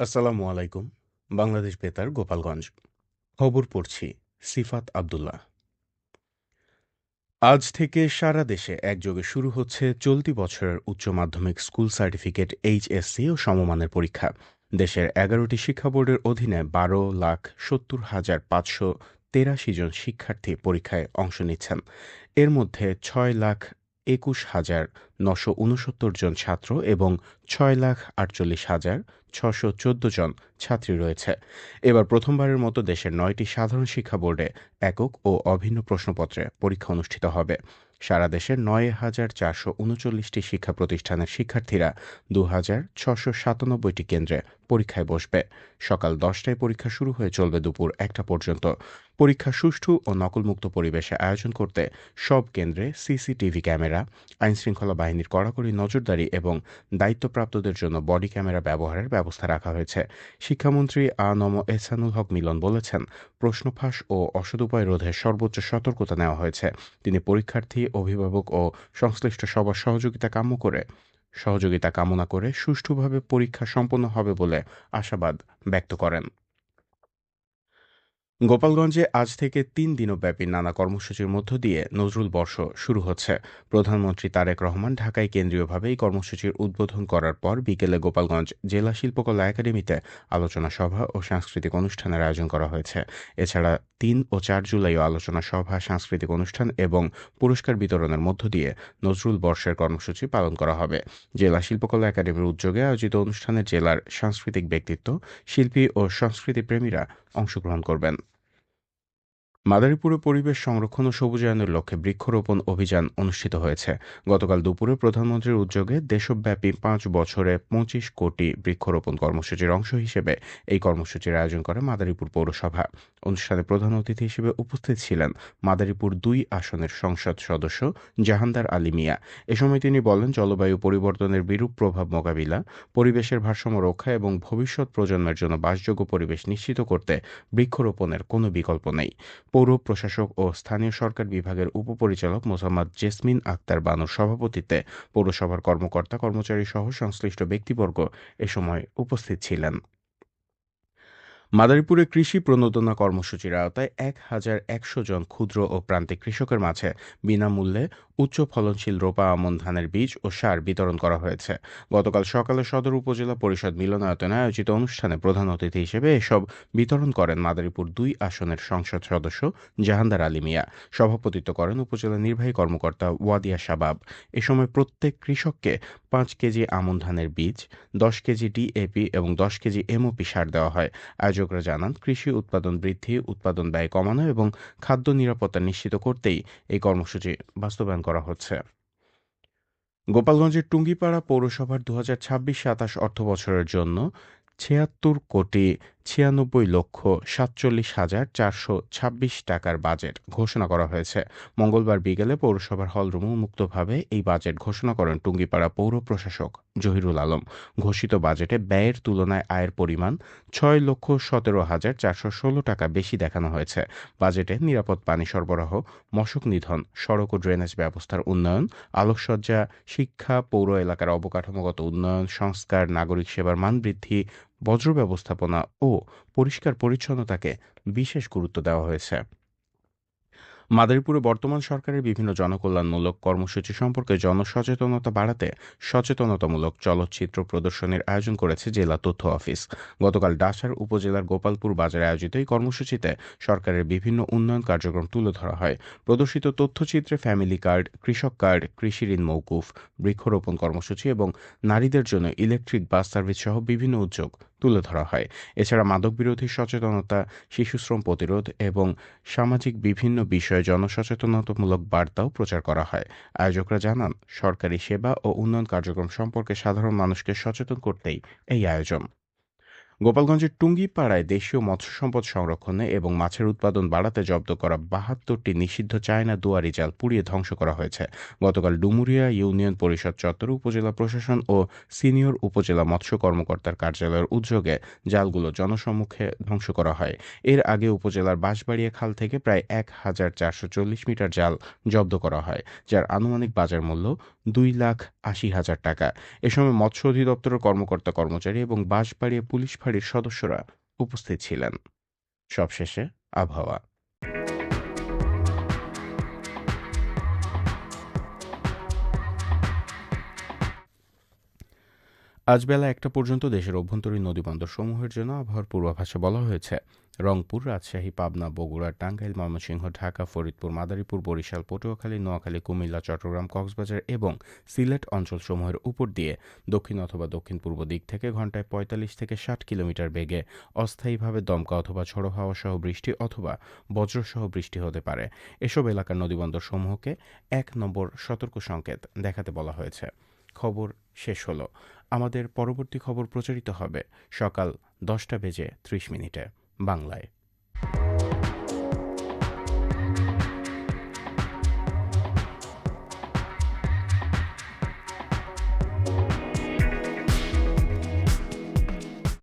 আসসালামু আলাইকুম। বাংলাদেশ বেতার গোপালগঞ্জ। খবর পড়ছি সিফাত আবদুল্লাহ। আজ থেকে সারা দেশে একযোগে শুরু হচ্ছে চলতি বছরের উচ্চ মাধ্যমিক স্কুল সার্টিফিকেট এইচএসসি ও সমমানের পরীক্ষা। দেশের ১১টি শিক্ষা বোর্ডের অধীনে ১২,৭০,৫৮৩ জন শিক্ষার্থী পরীক্ষায় অংশ নিচ্ছেন। এর মধ্যে ৬,২১,৯৬৯ জন ছাত্র এবং ৬,৪৮,৬১৪ জন ছাত্রী রয়েছে। এবার প্রথমবারের মতো দেশের ৯টি সাধারণ শিক্ষা বোর্ডে একক ও অভিন্ন প্রশ্নপত্রে পরীক্ষা অনুষ্ঠিত হবে। সারা দেশের ৯,৪৩৯টি শিক্ষা প্রতিষ্ঠানের শিক্ষার্থীরা ২,৬৯৭টি কেন্দ্রে পরীক্ষায় বসবে। সকাল ১০টায় পরীক্ষা শুরু হয়ে চলবে দুপুর ১টা পর্যন্ত। পরীক্ষা সুষ্ঠু ও নকলমুক্ত পরিবেশে আয়োজন করতে সব কেন্দ্রে সিসিটিভি ক্যামেরা, আইনশৃঙ্খলা বাহিনীর কড়াকড়ি নজরদারি এবং দায়িত্বপ্রাপ্তদের জন্য বডি ক্যামেরা ব্যবহারের ব্যবস্থা রাখা হয়েছে। শিক্ষামন্ত্রী আ.ন.ম এহসানুল হক মিলন বলেছেন, প্রশ্ন ফাঁস ও অসদুপায় রোধে সর্বোচ্চ সতর্কতা নেওয়া হয়েছে। তিনি পরীক্ষার্থী, অভিভাবক ও সংশ্লিষ্ট সবার সহযোগিতা কামনা করে সুষ্ঠুভাবে পরীক্ষা সম্পন্ন হবে বলে আশাবাদ ব্যক্ত করেন। গোপালগঞ্জে আজ থেকে ৩ দিনব্যাপী নানা কর্মসূচির মধ্য দিয়ে নজরুল বর্ষ শুরু হচ্ছে। প্রধানমন্ত্রী তারেক রহমান ঢাকায় কেন্দ্রীয়ভাবে এই কর্মসূচির উদ্বোধন করার পর বিকেলে গোপালগঞ্জ জেলা শিল্পকলা একাডেমিতে আলোচনা সভা ও সাংস্কৃতিক অনুষ্ঠানের আয়োজন করা হয়েছে। এছাড়া ৩ ও ৪ জুলাইও আলোচনা সভা, সাংস্কৃতিক অনুষ্ঠান এবং পুরস্কার বিতরণের মধ্য দিয়ে নজরুল বর্ষের কর্মসূচি পালন করা হবে। জেলা শিল্পকলা একাডেমির উদ্যোগে আয়োজিত অনুষ্ঠানে জেলার সাংস্কৃতিক ব্যক্তিত্ব, শিল্পী ও সংস্কৃতিপ্রেমীরা অংশগ্রহণ করবেন। মাদারীপুরে পরিবেশ সংরক্ষণ ও সবুজায়নের লক্ষ্যে বৃক্ষরোপণ অভিযান অনুষ্ঠিত হয়েছে। গতকাল দুপুরে প্রধানমন্ত্রীর উদ্যোগে দেশব্যাপী ৫ বছরে ২৫ কোটি বৃক্ষরোপণ কর্মসূচির অংশ হিসেবে এই কর্মসূচির আয়োজন করে মাদারীপুর পৌরসভা। অনুষ্ঠানে প্রধান অতিথি হিসেবে উপস্থিত ছিলেন মাদারীপুর ২ আসনের সংসদ সদস্য জাহানদার আলী মিয়া। এ সময় তিনি বলেন, জলবায়ু পরিবর্তনের বিরূপ প্রভাব মোকাবিলা, পরিবেশের ভারসাম্য রক্ষা এবং ভবিষ্যৎ প্রজন্মের জন্য বাসযোগ্য পরিবেশ নিশ্চিত করতে বৃক্ষরোপণের কোনো বিকল্প নেই। পৌর প্রশাসক ও স্থানীয় সরকার বিভাগের উপপরিচালক মোসাম্মদ জেসমিন আক্তার বানুর সভাপতিত্বে পৌরসভার কর্মকর্তা কর্মচারী সহ সংশ্লিষ্ট ব্যক্তিবর্গ এ সময় উপস্থিত ছিলেন। মাদারীপুরে কৃষি প্রণোদনা কর্মসূচির আওতায় ১,১০০ জন ক্ষুদ্র ও প্রান্তিক কৃষকের মাঝে বিনামূল্যে উচ্চ ফলনশীল রোপা আমন ধানের বীজ ও সার বিতরণ করা হয়েছে। গতকাল সকালে সদর উপজেলা পরিষদ মিলনায়তনে আয়োজিত অনুষ্ঠানে প্রধান অতিথি হিসেবে এসব বিতরণ করেন মাদারীপুর ২ আসনের সংসদ সদস্য জাহানদার আলী মিয়া। সভাপতিত্ব করেন উপজেলা নির্বাহী কর্মকর্তা ওয়াদিয়া শাবাব। এ সময় প্রত্যেক কৃষককে ৫ কেজি আমন ধানের বীজ, ১০ কেজি ডিএপি এবং ১০ কেজি এমওপি সার দেওয়া হয়। আয়োজকরা জানান, কৃষি উৎপাদন বৃদ্ধি, উৎপাদন ব্যয় কমানো এবং খাদ্য নিরাপত্তা নিশ্চিত করতেই এই কর্মসূচি বাস্তবায়ন করা হচ্ছে। গোপালগঞ্জের টুঙ্গিপাড়া পৌরসভার ২০২৬-২৭ অর্থবছরের জন্য ৭৬,৯৬,৪৭,৪২৬ টাকার বাজেট ঘোষণা করা হয়েছে। মঙ্গলবার বিকেলে পৌরসভার হলরুমে উন্মুক্তভাবে এই বাজেট ঘোষণা করেন টুঙ্গিপাড়া পৌর প্রশাসক জহিরুল আলম। ঘোষিত বাজেটে ব্যয়ের তুলনায় আয়ের পরিমাণ ৬,১৭,৪১৬ টাকা বেশি দেখানো হয়েছে। বাজেটে নিরাপদ পানি সরবরাহ, মশক নিধন, সড়ক ও ড্রেনেজ ব্যবস্থার উন্নয়ন, আলোকসজ্জা, শিক্ষা, পৌর এলাকার অবকাঠামোগত উন্নয়ন, সংস্কার, নাগরিক সেবার মান বৃদ্ধি, বর্জ্য ব্যবস্থাপনা ও পরিষ্কার পরিচ্ছন্নতাকে বিশেষ গুরুত্ব দেওয়া হয়েছে। মাদারীপুরে বর্তমান সরকারের বিভিন্ন জনকল্যাণমূলক কর্মসূচি সম্পর্কে জনসচেতনতা বাড়াতে সচেতনতামূলক চলচ্চিত্র প্রদর্শনীর আয়োজন করেছে জেলা তথ্য অফিস। গতকাল ডাসার উপজেলার গোপালপুর বাজারে আয়োজিত এই কর্মসূচিতে সরকারের বিভিন্ন উন্নয়ন কার্যক্রম তুলে ধরা হয়। প্রদর্শিত তথ্যচিত্রে ফ্যামিলি কার্ড, কৃষক কার্ড, কৃষি ঋণ মওকুফ, বৃক্ষরোপণ কর্মসূচি এবং নারীদের জন্য ইলেকট্রিক বাস সার্ভিস সহ বিভিন্ন উদ্যোগ তুলে ধরা হয়। এছাড়া মাদকবিরোধী সচেতনতা, শিশুশ্রম প্রতিরোধ এবং সামাজিক বিভিন্ন বিষয়ে জনসচেতনতামূলক বার্তাও প্রচার করা হয়। আয়োজকরা জানান, সরকারি সেবা ও উন্নয়ন কার্যক্রম সম্পর্কে সাধারণ মানুষকে সচেতন করতেই এই আয়োজন। গোপালগঞ্জের টুঙ্গিপাড়ায় দেশীয় মৎস্য সম্পদ সংরক্ষণে এবং মাছের উৎপাদন বাড়াতে জব্দ করা ৭২টি নিষিদ্ধ চায়না দুয়ারি জাল পুড়িয়ে ধ্বংস করা হয়েছে। গতকাল ডুমুরিয়া ইউনিয়ন পরিষদ চত্বরে উপজেলা প্রশাসন ও সিনিয়র উপজেলা মৎস্য কর্মকর্তার কার্যালয়ের উদ্যোগে জালগুলো জনসম্মুখে ধ্বংস করা হয়। এর আগে উপজেলার বাঁশবাড়িয়া খাল থেকে প্রায় ১,৪৪০ মিটার জাল জব্দ করা হয়, যার আনুমানিক বাজার মূল্য ২,৮০,০০০ টাকা। এ সময় মৎস্য অধিদপ্তরের কর্মকর্তা কর্মচারী এবং বাঁশবাড়িয়া পুলিশ ফাঁড়ির সদস্যরা উপস্থিত ছিলেন। সবশেষে আবহাওয়া। আজ বেলা ১টা পর্যন্ত দেশের অভ্যন্তরীণ নদীবন্দরসমূহের জন্য আবহাওয়ার পূর্বাভাসে বলা হয়েছে, রংপুর, রাজশাহী, পাবনা, বগুড়া, টাঙ্গাইল, ময়মনসিংহ, ঢাকা, ফরিদপুর, মাদারীপুর, বরিশাল, পটুয়াখালী, নোয়াখালী, কুমিল্লা, চট্টগ্রাম, কক্সবাজার এবং সিলেট অঞ্চলসমূহের উপর দিয়ে দক্ষিণ অথবা দক্ষিণ-পূর্ব দিক থেকে ঘন্টায় ৪৫ থেকে ৬০ কিলোমিটার বেগে অস্থায়ীভাবে দমকা অথবা ঝোড়ো হাওয়া সহ বৃষ্টি অথবা বজ্রসহ বৃষ্টি হতে পারে। এসব এলাকার নদীবন্দরসমূহকে ১ নম্বর সতর্ক সংকেত দেখাতে বলা হয়েছে। খবর শেষ হলো। আমাদের পরবর্তী খবর প্রচারিত হবে সকাল ১০টা বেজে ৩০ মিনিটে বাংলায়।